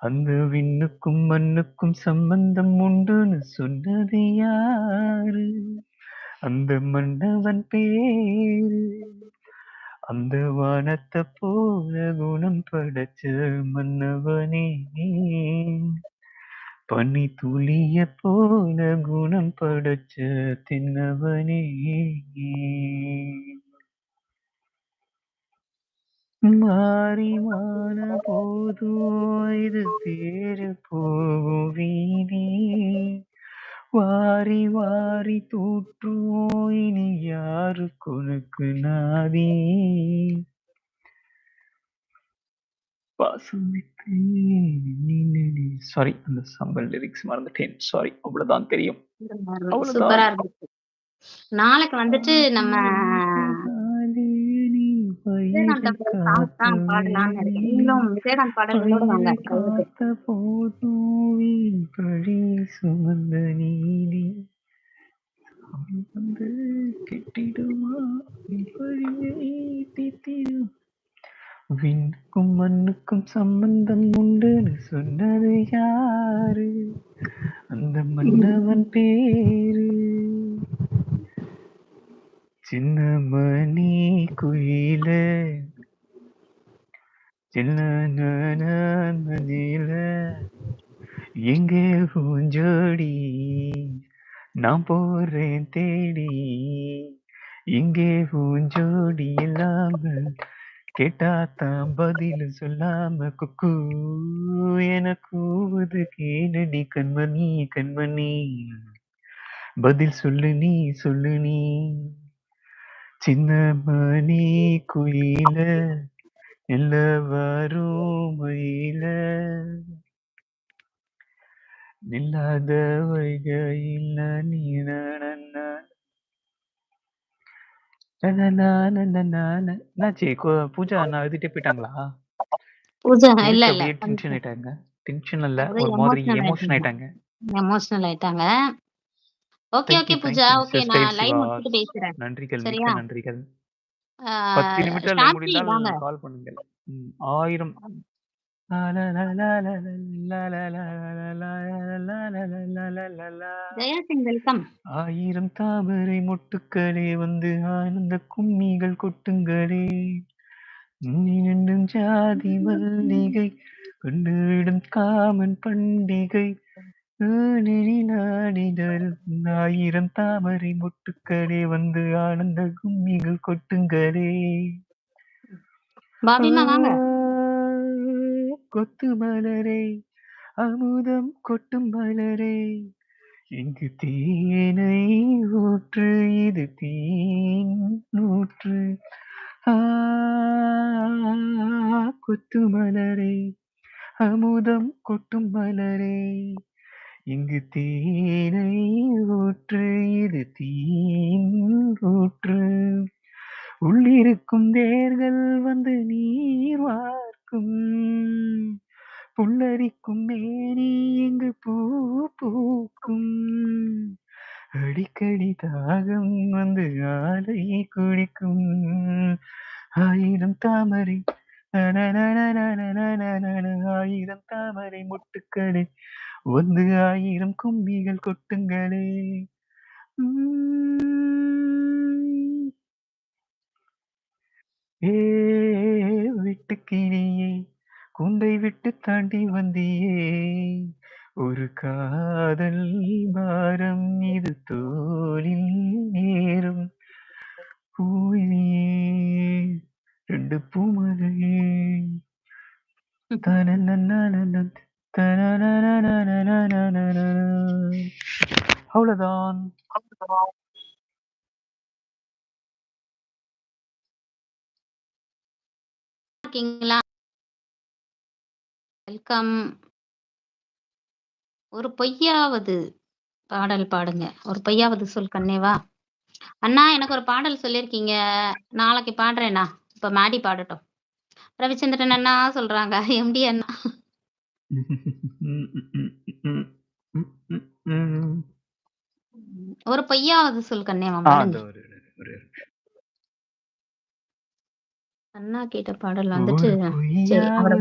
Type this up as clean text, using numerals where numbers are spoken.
அந்த விண்ணுக்கும் மண்ணுக்கும் சம்பந்தம் உண்டுன்னு சொன்னது யாரு? அந்த மன்னவன் பேரு. அந்த வானத்தை போல குணம் படைச்ச மன்னவனே, பனி துளிய போல குணம் படைச்ச தின்னவனே. மாறி மான போதும் இது தேரு போகும் வீதி, வாரி வாரி தூற்றுவோம் இனி யாரு கொனுக்கு நாதி. சாரி, அந்த சம்பல் லிரிக்ஸ் மறந்துட்டேன். சாரி, அவ்வளவுதான் தெரியும். சூப்பரா இருந்துச்சு. நாளைக்கு வந்துட்டு நம்ம விஜயகாந்த் சாங்ஸ் தான் பாடலாம்னு இருக்கேன். நீங்களும் விஜயகாந்த் பாடல்களோட வாங்க. சுமந்த நீதி வந்து கெட்டிடுமா தீத்திடும். விண்ணுக்கும் மண்ணுக்கும் சம்பந்தம் உண்டுன்னு சொன்னது யாரு? அந்த மன்னவன் பேரு. சின்ன மணி குயில சின்ன நதியில எங்கே பூஞ்சோடி, நான் போறேன் தேடி. இங்கே பூஞ்சோடி இல்லாம கேட்டாத்தான் பதில் சொல்லாம குக்கு என கூவுது கேளடி கண்மணி கண்மணி. பதில் சொல்லு நீ சொல்லு நீ. சின்ன மணி குயில இல்ல வரும் மயில, நில்லாத வைகையில் என்னாச்சு? பூஜா அண்ணா எழுதிட்டே போயிட்டாங்களா? பூஜா இல்ல இல்ல அப்படியே டென்ஷன் ஆயிட்டாங்க. டென்ஷன் இல்ல, ஒரு மாதிரி எமோஷன் ஆயிட்டாங்க. எமோஷனல் ஆயிட்டாங்க. ஓகே ஓகே பூஜா, ஓகே நான் லைவ் முடிச்சிட்டு பேசுறேன். நன்றிகள், சரியா? மிக்க நன்றிகள். 10 நிமிடங்கள் முடிந்தால் கால் பண்ணுங்கள். 1000 ஜெயசிங் வெல்கம். 1000 தாமரை மொட்டுக்களே வந்து ஆனந்த கும்மிகள் கொட்டுங்களே. ஜாதி மல்லிகை கொண்டுவிடும் காமன் பண்டிகை. 1000 தாமரை மொட்டுக்களே வந்து ஆனந்த கும்மிகள் கொட்டுங்களே. பாபிமா வாங்க. கொத்து மலரே அமுதம் கொட்டும் மலரே, இங்கு தேனை ஊற்று இது தேன் ஊற்று. கொத்து மலரே அமுதம் கொட்டும் மலரே, இங்கு தேனை ஊற்று இது தேன் ஊற்று. உள்ளிருக்கும் தேர்கள் வந்து நீர் வார்க்கும், புல்லரிக்கும் மேனி இங்கு பூ பூக்கும். அடிக்கடி தாகம் வந்து ஆலை குடிக்கும். 1000 தாமரை 1000 தாமரை மொட்டுக்களே வந்து 1000 கும்மிகள் கொட்டுங்களே. ஏ விட்டுக்கிளியே கூண்டை விட்டு தாண்டி வந்தியே, ஒரு காதல் பாரம் இது தோளில் நேரும். பூவியே 2 பூமலையே அவ்வளவுதான். இருக்கீங்களா? வெல்கம். ஒரு பொய்யாவது பாடல் பாடுங்க. ஒரு பொய்யாவது சொல் கண்ணேவா. அண்ணா எனக்கு ஒரு பாடல் சொல்லியிருக்கீங்க, நாளைக்கு பாடுறேண்ணா. இப்ப மாடி பாடட்டும். ரவிச்சந்திரன் அண்ணா சொல்றாங்க. எம்டி அண்ணா. ஒரு பொய்யாவது சொல் கண்ணேவா பாடுங்க. அண்ணா கேட்ட பாடல் வந்துட்டு சரி அவரை